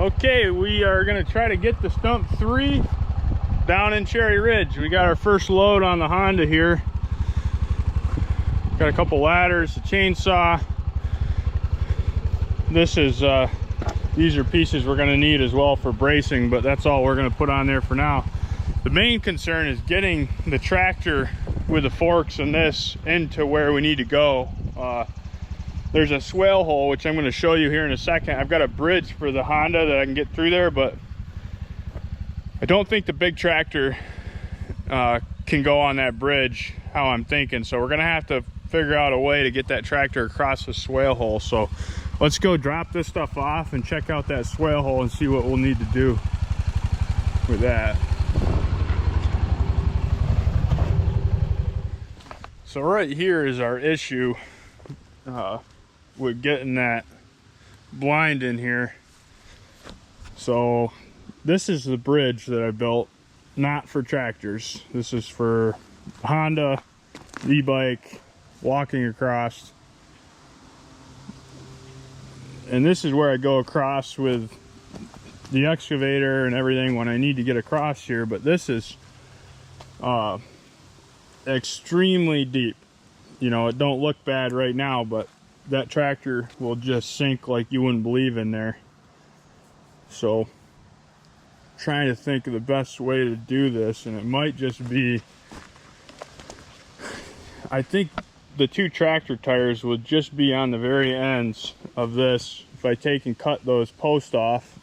Okay, we are gonna try to get the Stump 3 down in Cherry Ridge. We got our first load on the Honda here. Got a couple ladders, a chainsaw. This is these are pieces we're gonna need as well for bracing, but that's all we're gonna put on there for now. The main concern is getting the tractor with the forks and this into where we need to go. There's a swale hole, which I'm going to show you here in a second. I've got a bridge for the Honda that I can get through there, but I don't think the big tractor can go on that bridge how I'm thinking. So we're going to have to figure out a way to get that tractor across the swale hole. So let's go drop this stuff off and check out that swale hole and see what we'll need to do with that. So right here is our issue with getting that blind in here. So this is the bridge that I built, not for tractors. This is for Honda, e-bike, walking across. And this is where I go across with the excavator and everything when I need to get across here. But this is extremely deep. You know, it don't look bad right now, but that tractor will just sink like you wouldn't believe in there. So trying to think of the best way to do this, and it might just be, I think the two tractor tires would just be on the very ends of this. If I take and cut those posts off,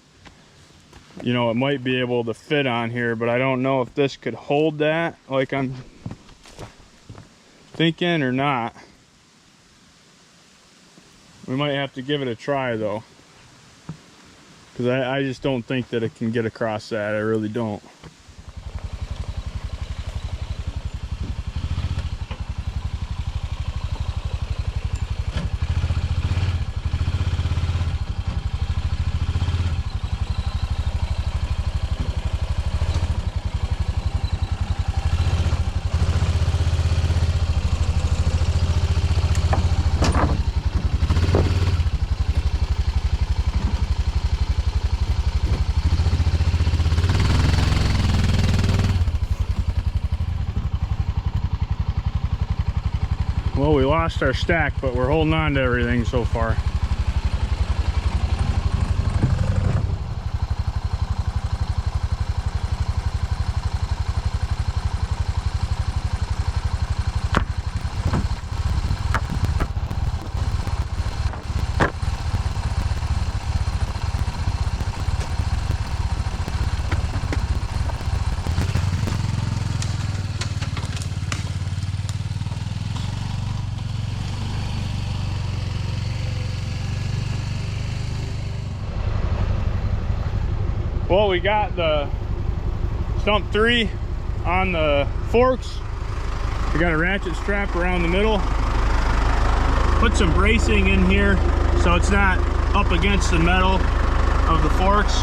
you know, it might be able to fit on here, but I don't know if this could hold that like I'm thinking or not. We might have to give it a try though, because I just don't think that it can get across that. I really don't. Well, we lost our stack, but we're holding on to everything so far. Well, we got the Stump 3 on the forks. We got a ratchet strap around the middle. Put some bracing in here so it's not up against the metal of the forks.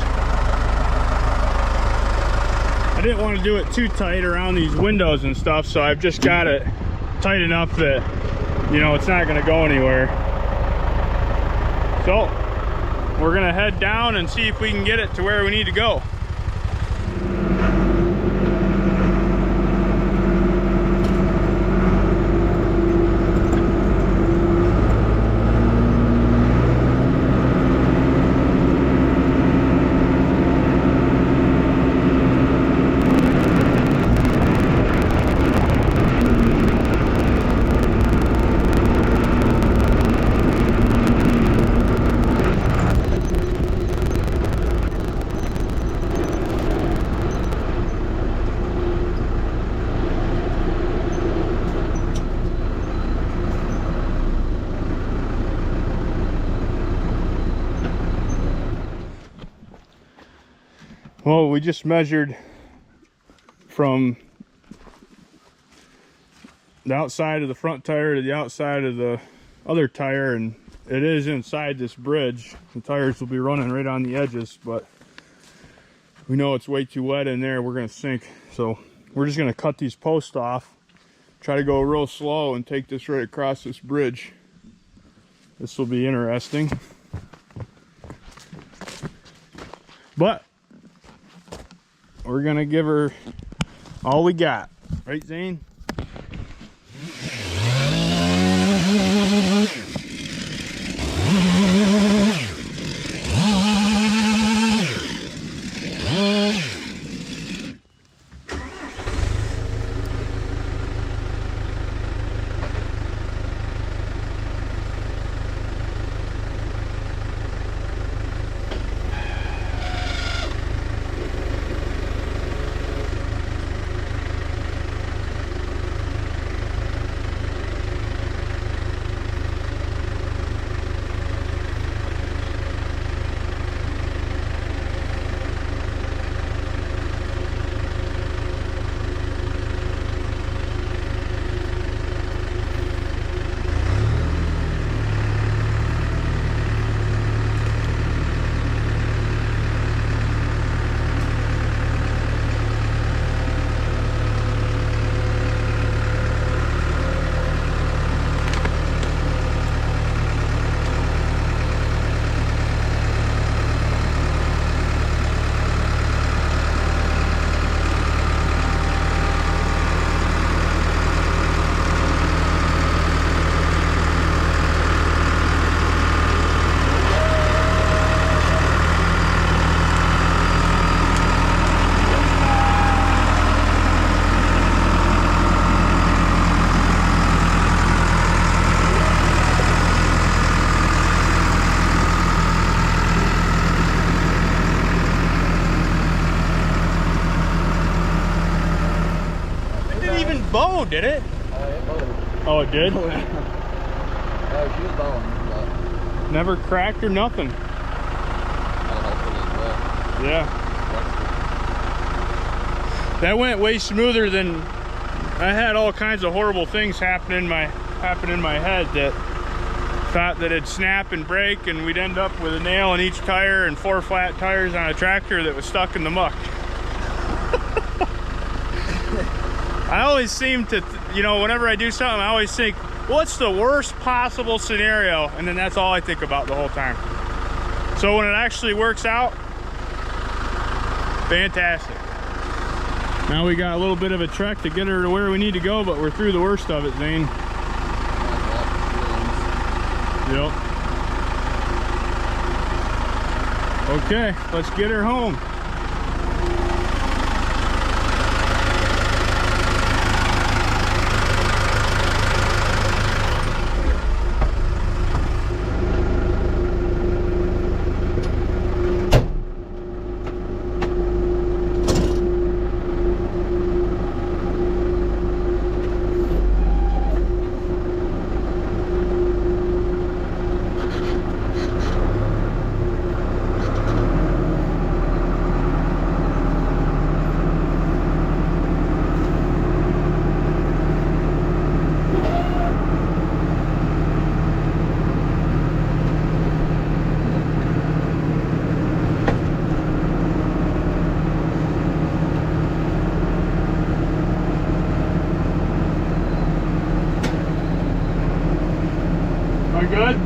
I didn't want to do it too tight around these windows and stuff, so I've just got it tight enough that, you know, it's not going to go anywhere. So we're gonna head down and see if we can get it to where we need to go. Well, we just measured from the outside of the front tire to the outside of the other tire, and it is inside this bridge. The tires will be running right on the edges, but we know it's way too wet in there. We're going to sink. So we're just going to cut these posts off, try to go real slow and take this right across this bridge. This will be interesting. But we're gonna give her all we got, right, Zane? Bone, did it? Oh, it bowed. Oh, it did? Oh, she was bowing. Never cracked or nothing. Yeah. That went way smoother than I had. All kinds of horrible things happen in my head that thought that it'd snap and break and we'd end up with a nail in each tire and 4 flat tires on a tractor that was stuck in the muck. I always seem to, you know, whenever I do something, I always think, what's the worst possible scenario? And then that's all I think about the whole time. So when it actually works out, fantastic. Now we got a little bit of a trek to get her to where we need to go, but we're through the worst of it, Zane. Yep. Okay, let's get her home. Good?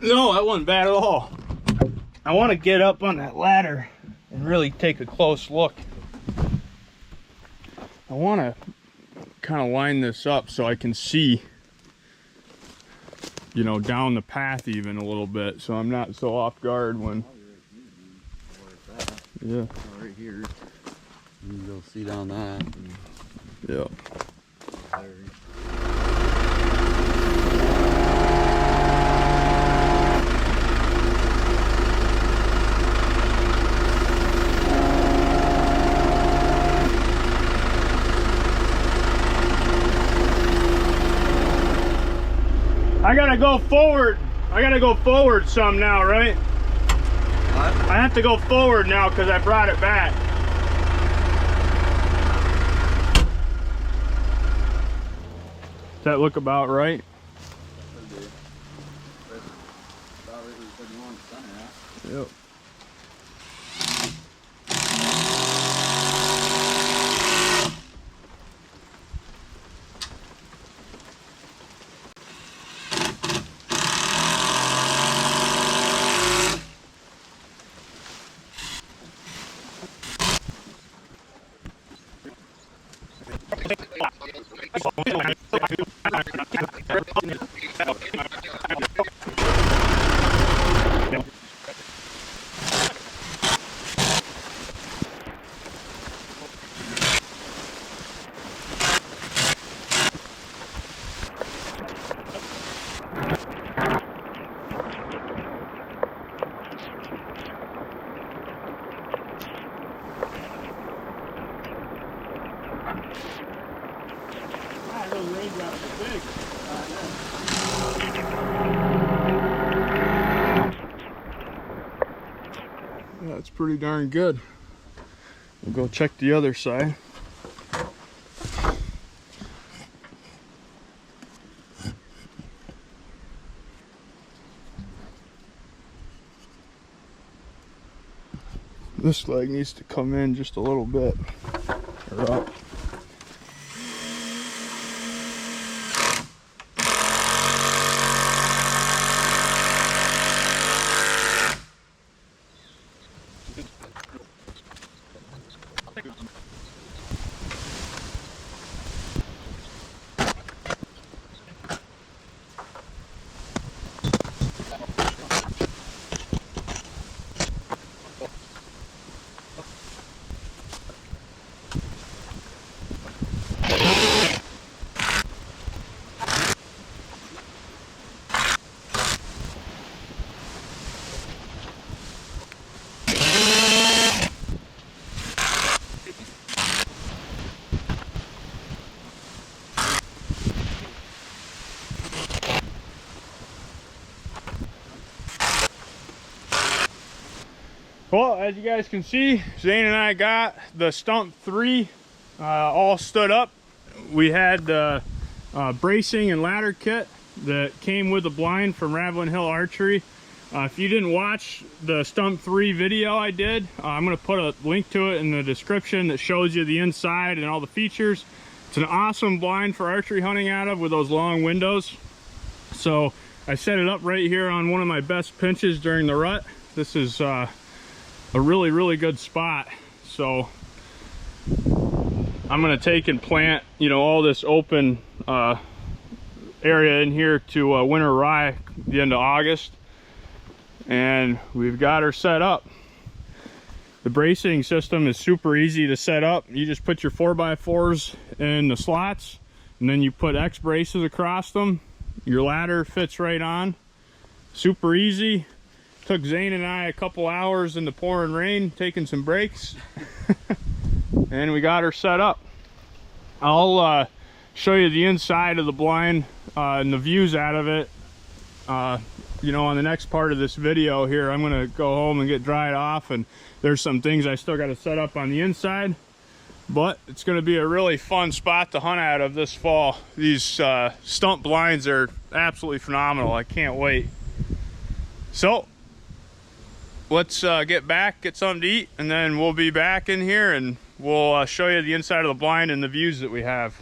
No, that wasn't bad at all. I want to get up on that ladder and really take a close look. I want to kind of line this up so I can see, you know, down the path even a little bit, so I'm not so off guard when. Yeah. Right here. You can go see down that. Yeah. I gotta go forward. I gotta go forward some now, right? What? I have to go forward now because I brought it back. Does that look about right? Yep. Those raindrops are big. Yeah, it's pretty darn good. We'll go check the other side. This leg needs to come in just a little bit, or up. Well, as you guys can see, Zane and I got the Stump 3 all stood up. We had the bracing and ladder kit that came with the blind from Ravlin Hill Archery. If you didn't watch the Stump 3 video I did, I'm going to put a link to it in the description that shows you the inside and all the features. It's an awesome blind for archery hunting out of with those long windows. So I set it up right here on one of my best pinches during the rut. This is a really good spot. So I'm going to take and plant, you know, all this open area in here to winter rye the end of August, and we've got her set up. The bracing system is super easy to set up. You just put your 4x4s in the slots, and then you put X braces across them. Your ladder fits right on. Super easy. Took Zane and I a couple hours in the pouring rain taking some breaks and we got her set up. I'll show you the inside of the blind and the views out of it, you know, on the next part of this video here. I'm gonna go home and get dried off, and there's some things I still got to set up on the inside, but it's gonna be a really fun spot to hunt out of this fall. These stump blinds are absolutely phenomenal. I can't wait. So let's get back, get something to eat, and then we'll be back in here and we'll show you the inside of the blind and the views that we have.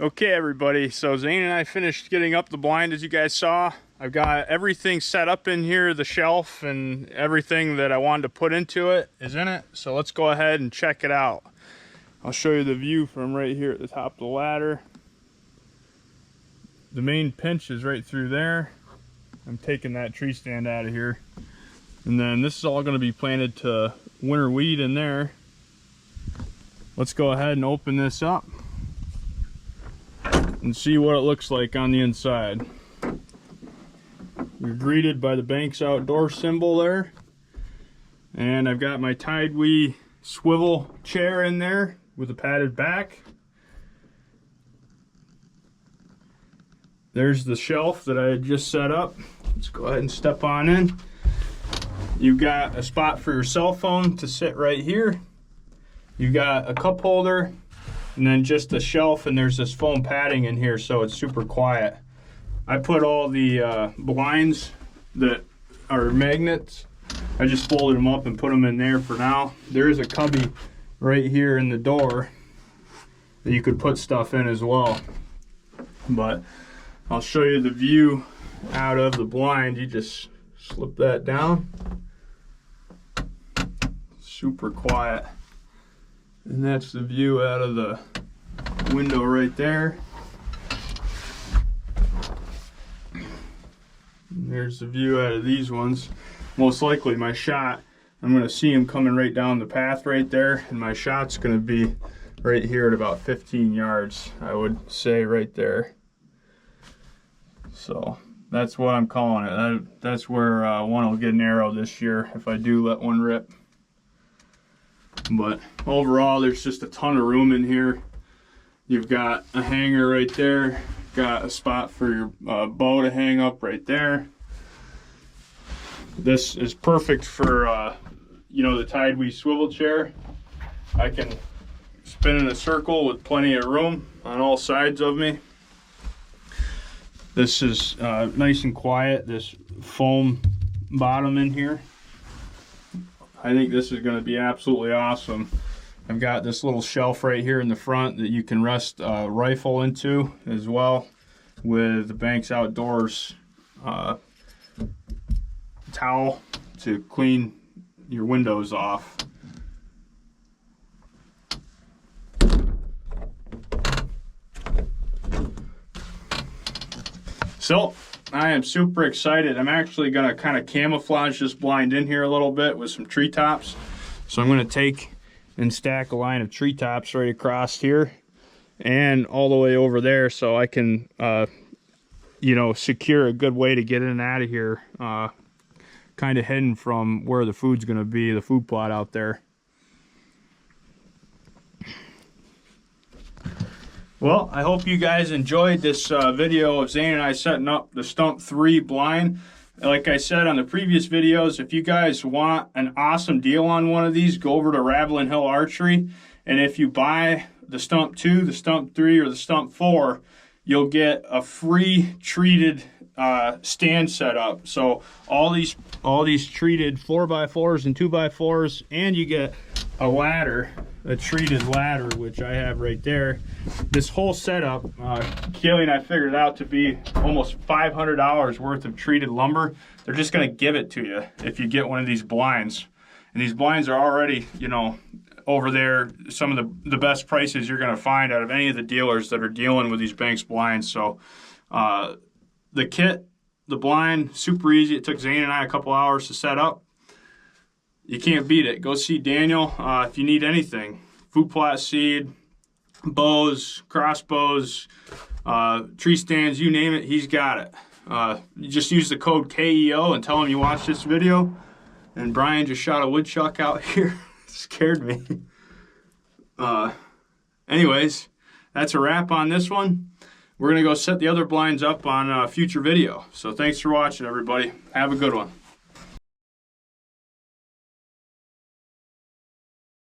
Okay everybody, so Zane and I finished getting up the blind, as you guys saw. I've got everything set up in here. The shelf and everything that I wanted to put into it is in it. So let's go ahead and check it out. I'll show you the view from right here at the top of the ladder. The main pinch is right through there. I'm taking that tree stand out of here. And then this is all going to be planted to winter wheat in there. Let's go ahead and open this up and see what it looks like on the inside. You're greeted by the Banks Outdoor symbol there. And I've got my Tidewee swivel chair in there with a padded back. There's the shelf that I had just set up. Let's go ahead and step on in. You've got a spot for your cell phone to sit right here. You've got a cup holder and then just a shelf, and there's this foam padding in here so it's super quiet. I put all the blinds that are magnets. I just folded them up and put them in there for now. There is a cubby right here in the door that you could put stuff in as well. But I'll show you the view out of the blind. You just slip that down. Super quiet. And that's the view out of the window right there. And there's the view out of these ones. Most likely my shot, I'm going to see him coming right down the path right there, and my shot's going to be right here at about 15 yards, I would say, right there. So that's what I'm calling it. That's where one will get an arrow this year if I do let one rip. But overall, there's just a ton of room in here. You've got a hanger right there, got a spot for your bow to hang up right there. This is perfect for you know, the Tidewee swivel chair. I can spin in a circle with plenty of room on all sides of me. This is nice and quiet, this foam bottom in here. I think this is going to be absolutely awesome. I've got this little shelf right here in the front that you can rest a rifle into as well, with the Banks Outdoors towel to clean your windows off. So I am super excited. I'm actually going to kind of camouflage this blind in here a little bit with some treetops. So I'm going to take and stack a line of treetops right across here and all the way over there, so I can you know, secure a good way to get in and out of here, kind of hidden from where the food's going to be, the food plot out there. Well, I hope you guys enjoyed this video of Zane and I setting up the Stump 3 blind. Like I said on the previous videos, if you guys want an awesome deal on one of these, go over to Ravlin Hill Archery. And if you buy the Stump 2, the Stump 3, or the Stump 4, you'll get a free treated stand set up. So all these treated 4x4s and 2x4s, and you get a ladder, a treated ladder, which I have right there. This whole setup, Kaylee and I figured it out to be almost $500 worth of treated lumber. They're just going to give it to you if you get one of these blinds. And these blinds are already, you know, over there, some of the best prices you're going to find out of any of the dealers that are dealing with these Banks blinds. So the kit, the blind, super easy. It took Zane and I a couple hours to set up. You can't beat it. Go see Daniel if you need anything. Food plot seed, bows, crossbows, tree stands, you name it, he's got it. You just use the code KEO and tell him you watched this video. And Brian just shot a woodchuck out here. Scared me. Anyways, that's a wrap on this one. We're going to go set the other blinds up on a future video. So thanks for watching, everybody. Have a good one.